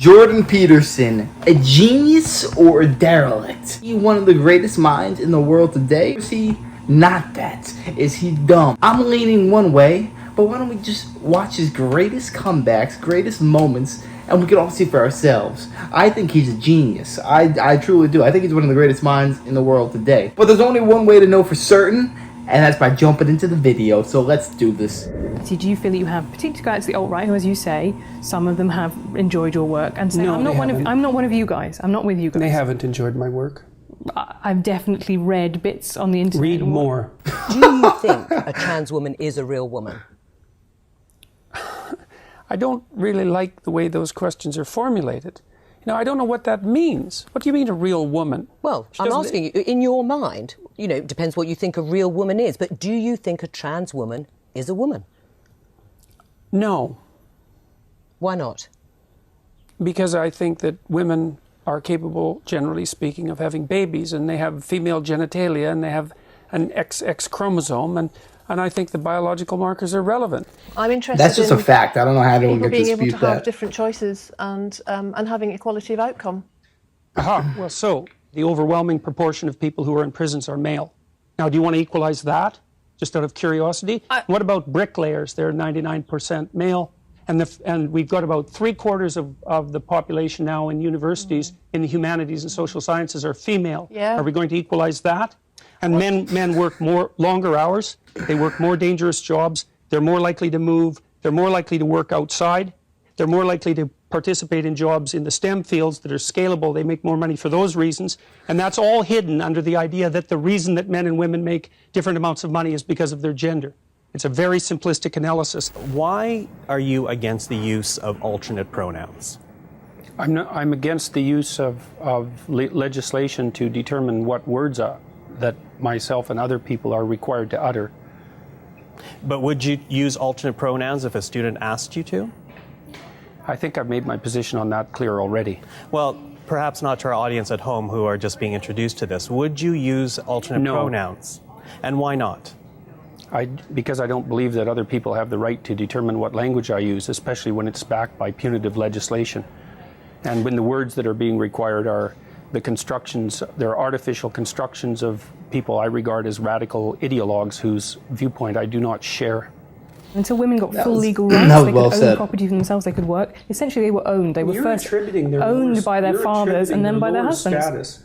Jordan Peterson, a genius or a derelict? Is he one of the greatest minds in the world today? Or is he not that? Is he dumb? I'm leaning one way, but why don't we just watch his greatest comebacks, greatest moments, and we can all see for ourselves. I think he's a genius. I truly do. I think he's one of the greatest minds in the world today. But there's only one way to know for certain, and that's by jumping into the video. So let's do this. So do you feel that you have, particularly guys, the alt-right, who, as you say, some of them have enjoyed your work and say, No, I'm not one of you guys. I'm not with you guys. They haven't enjoyed my work. I've definitely read bits on the internet. Read more. Do you think a trans woman is a real woman? I don't really like the way those questions are formulated. You know, I don't know what that means. What do you mean a real woman? Well, I'm asking you, in your mind, you know, it depends what you think a real woman is, but do you think a trans woman is a woman? No. Why not? Because I think that women are capable, generally speaking, of having babies, and they have female genitalia, and they have an XX chromosome, and I think the biological markers are relevant. I'm interested. That's just a fact. I don't know how anyone people can being able dispute to have that. different choices and having equality of outcome. Aha. Well, so the overwhelming proportion of people who are in prisons are male. Now, do you want to equalize that, just out of curiosity? What about bricklayers? They're 99% male, and we've got about 3/4 of the population now in universities in the humanities and social sciences are female. Yeah. Are we going to equalize that? And men work longer hours. They work more dangerous jobs. They're more likely to move. They're more likely to work outside. They're more likely to participate in jobs in the STEM fields that are scalable. They make more money for those reasons. And that's all hidden under the idea that the reason that men and women make different amounts of money is because of their gender. It's a very simplistic analysis. Why are you against the use of alternate pronouns? I'm against the use of legislation to determine what words that myself and other people are required to utter. But would you use alternate pronouns if a student asked you to? I think I've made my position on that clear already. Well, perhaps not to our audience at home who are just being introduced to this. Would you use alternate pronouns? And why not? Because I don't believe that other people have the right to determine what language I use, especially when it's backed by punitive legislation. And when the words that are being required are the constructions, they're artificial constructions of people I regard as radical ideologues whose viewpoint I do not share. Until women got full legal rights, they could own property for themselves, they could work. Essentially, they were owned. They were first owned by their fathers and then by their husbands. Status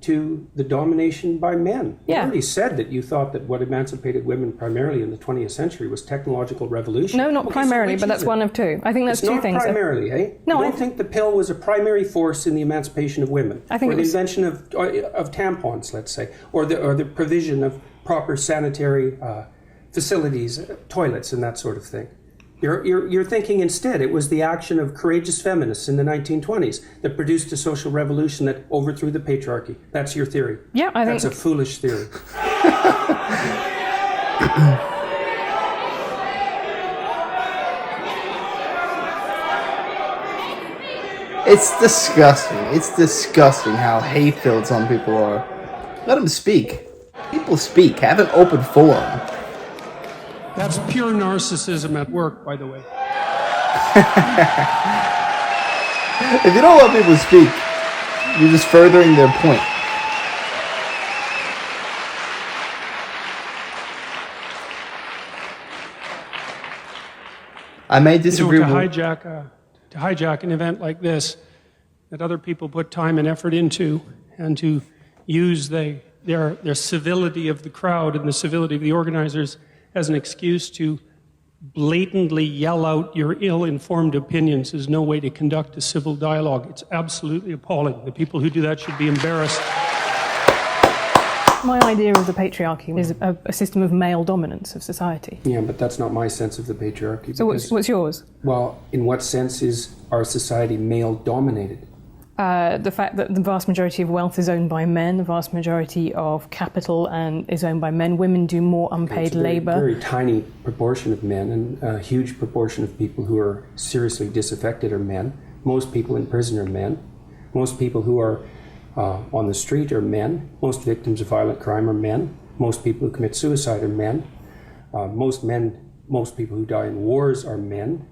to the domination by men. You already said that you thought that what emancipated women primarily in the 20th century was technological revolution. No, not primarily, but that's one of two. I think that's two things. Not primarily, eh? No, I don't think the pill was a primary force in the emancipation of women. I think or the invention of tampons, let's say, or the provision of proper sanitary facilities, toilets, and that sort of thing. You're thinking instead it was the action of courageous feminists in the 1920s that produced a social revolution that overthrew the patriarchy. That's your theory. Yeah, I think that's a foolish theory. It's disgusting. It's disgusting how hate-filled some people are. Let them speak. People speak. Have an open forum. That's pure narcissism at work, by the way. If you don't let people speak, you're just furthering their point. I may disagree to hijack an event like this that other people put time and effort into, and to use their civility of the crowd and the civility of the organizers as an excuse to blatantly yell out your ill-informed opinions is no way to conduct a civil dialogue. It's absolutely appalling. The people who do that should be embarrassed. My idea of the patriarchy is a system of male dominance of society. Yeah, but that's not my sense of the patriarchy. So what's yours? Well, in what sense is our society male-dominated? The fact that the vast majority of wealth is owned by men, the vast majority of capital is owned by men. Women do more unpaid labour. A very tiny proportion of men, and a huge proportion of people who are seriously disaffected are men. Most people in prison are men. Most people who are on the street are men. Most victims of violent crime are men. Most people who commit suicide are men. Most people who die in wars are men.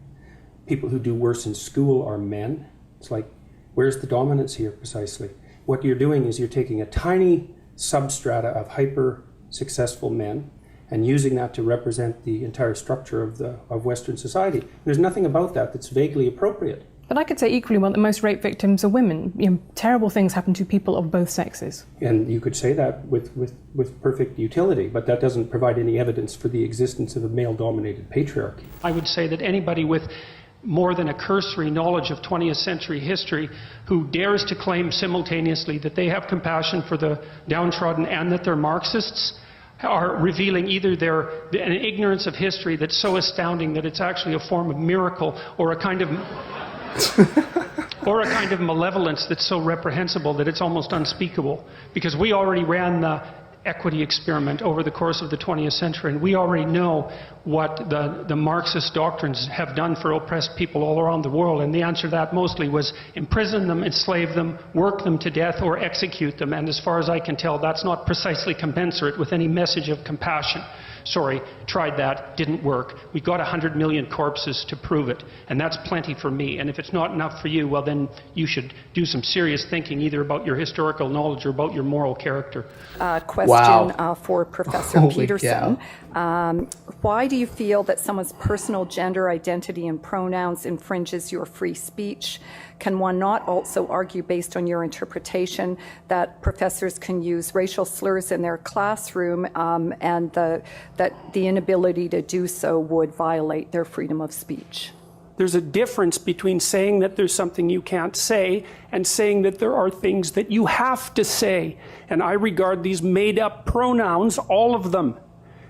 People who do worse in school are men. It's like, where's the dominance here precisely? What you're doing is you're taking a tiny substrata of hyper-successful men and using that to represent the entire structure of Western society. There's nothing about that that's vaguely appropriate. But I could say equally well that most rape victims are women. You know, terrible things happen to people of both sexes. And you could say that with perfect utility, but that doesn't provide any evidence for the existence of a male-dominated patriarchy. I would say that anybody with more than a cursory knowledge of 20th century history who dares to claim simultaneously that they have compassion for the downtrodden and that they're Marxists are revealing either an ignorance of history that's so astounding that it's actually a form of miracle, or a kind of malevolence that's so reprehensible that it's almost unspeakable. Because we already ran the equity experiment over the course of the 20th century, and we already know what the Marxist doctrines have done for oppressed people all around the world, and the answer to that mostly was imprison them, enslave them, work them to death, or execute them. And as far as I can tell, that's not precisely commensurate with any message of compassion. Sorry, tried that, didn't work. We got 100 million corpses to prove it, and that's plenty for me. And if it's not enough for you, well then you should do some serious thinking either about your historical knowledge or about your moral character. Question for Professor Peterson. Why do you feel that someone's personal gender identity and pronouns infringes your free speech? Can one not also argue, based on your interpretation, that professors can use racial slurs in their classroom and that the inability to do so would violate their freedom of speech? There's a difference between saying that there's something you can't say and saying that there are things that you have to say. And I regard these made-up pronouns, all of them,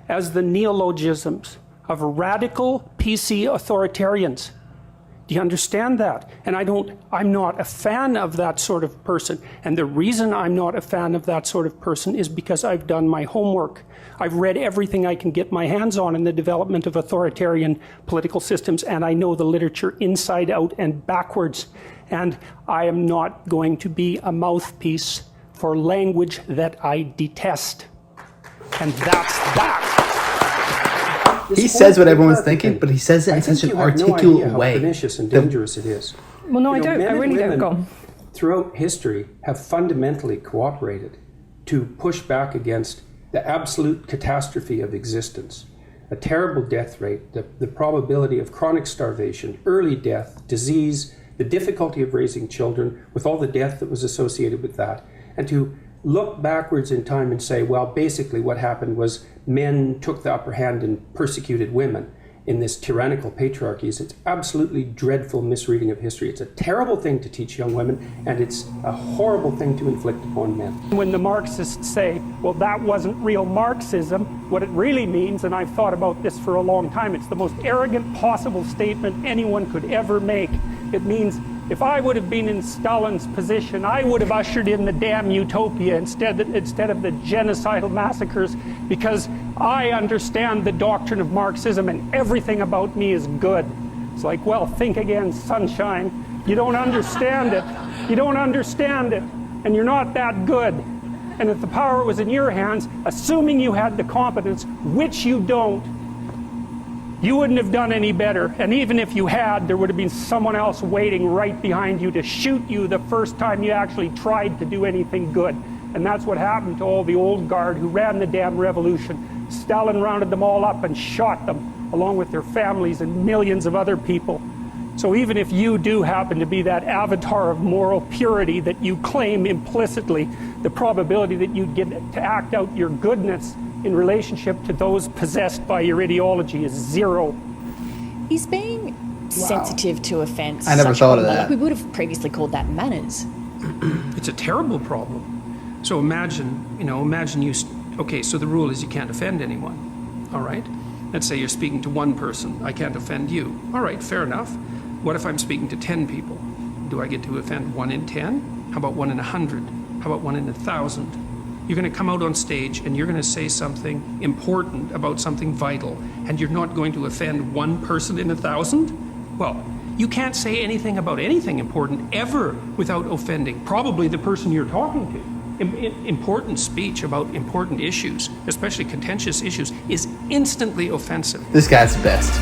as the neologisms of radical PC authoritarians. Do you understand that? And I'm not a fan of that sort of person. And the reason I'm not a fan of that sort of person is because I've done my homework. I've read everything I can get my hands on in the development of authoritarian political systems, and I know the literature inside out and backwards. And I am not going to be a mouthpiece for language that I detest. And that's that. He says what everyone's thinking, but he says it in such an articulate way. How pernicious and dangerous it is. Well, no, I don't. I really don't. Go on. Throughout history, have fundamentally cooperated to push back against the absolute catastrophe of existence. A terrible death rate, the probability of chronic starvation, early death, disease, the difficulty of raising children, with all the death that was associated with that, and to look backwards in time and say, well, basically what happened was men took the upper hand and persecuted women in this tyrannical patriarchy. It's absolutely dreadful misreading of history. It's a terrible thing to teach young women, and it's a horrible thing to inflict upon men. When the Marxists say, well, that wasn't real Marxism, what it really means, and I've thought about this for a long time, it's the most arrogant possible statement anyone could ever make. It means, if I would have been in Stalin's position, I would have ushered in the damn utopia instead of the genocidal massacres, because I understand the doctrine of Marxism and everything about me is good. It's like, well, think again, sunshine. You don't understand it. You don't understand it. And you're not that good. And if the power was in your hands, assuming you had the competence, which you don't, you wouldn't have done any better. And even if you had, there would have been someone else waiting right behind you to shoot you the first time you actually tried to do anything good. And that's what happened to all the old guard who ran the damn revolution. Stalin rounded them all up and shot them, along with their families and millions of other people. So even if you do happen to be that avatar of moral purity that you claim implicitly, the probability that you'd get to act out your goodness in relationship to those possessed by your ideology is zero. Is being sensitive to offence I never thought of that. Like we would have previously called that manners. It's a terrible problem. So imagine you, okay, so the rule is you can't offend anyone, all right? Let's say you're speaking to one person, I can't offend you. All right, fair enough. What if I'm speaking to 10 people? Do I get to offend 1 in 10? How about 1 in 100? How about 1 in 1,000? You're going to come out on stage and you're going to say something important about something vital, and you're not going to offend 1 person in 1,000? Well, you can't say anything about anything important ever without offending probably the person you're talking to. Important speech about important issues, especially contentious issues, is instantly offensive. This guy's the best.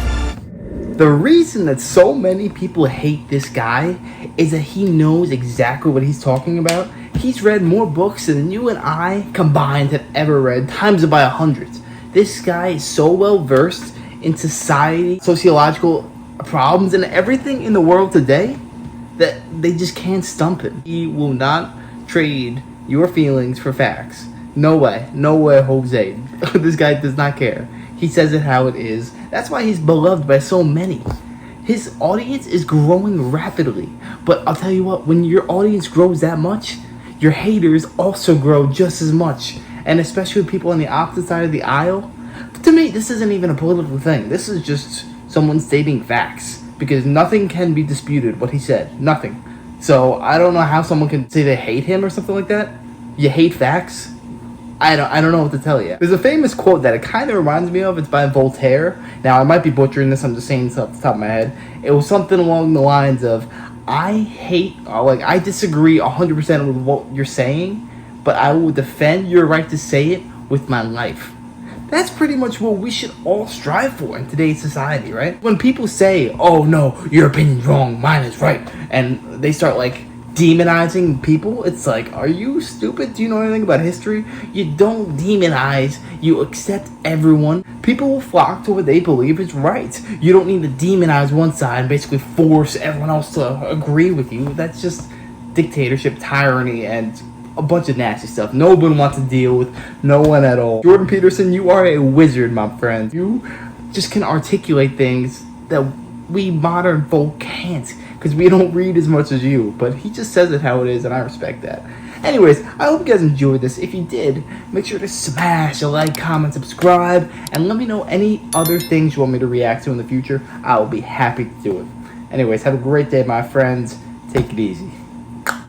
The reason that so many people hate this guy is that he knows exactly what he's talking about. He's read more books than you and I combined have ever read, times it by 100. This guy is so well versed in society, sociological problems, and everything in the world today that they just can't stump him. He will not trade your feelings for facts. No way, Jose. This guy does not care. He says it how it is. That's why he's beloved by so many. His audience is growing rapidly. But I'll tell you what, when your audience grows that much, your haters also grow just as much. And especially with people on the opposite side of the aisle. But to me, this isn't even a political thing. This is just someone stating facts. Because nothing can be disputed what he said. Nothing. So I don't know how someone can say they hate him or something like that. You hate facts? I don't know what to tell you. There's a famous quote that it kind of reminds me of. It's by Voltaire. Now, I might be butchering this. I'm just saying this off the top of my head. It was something along the lines of, I disagree 100% with what you're saying, but I will defend your right to say it with my life. That's pretty much what we should all strive for in today's society, right? When people say, oh no, your opinion's wrong, mine is right, and they start like demonizing people, it's like, are you stupid? Do you know anything about history? You don't demonize, you accept everyone. People will flock to what they believe is right. You don't need to demonize one side and basically force everyone else to agree with you. That's just dictatorship, tyranny, and a bunch of nasty stuff. No one wants to deal with, no one at all. Jordan Peterson, you are a wizard, my friend. You just can articulate things that we modern folk can't, because we don't read as much as you. But he just says it how it is, and I respect that. Anyways, I hope you guys enjoyed this. If you did, make sure to smash a like, comment, subscribe, and let me know any other things you want me to react to in the future. I will be happy to do it. Anyways, have a great day, my friends. Take it easy.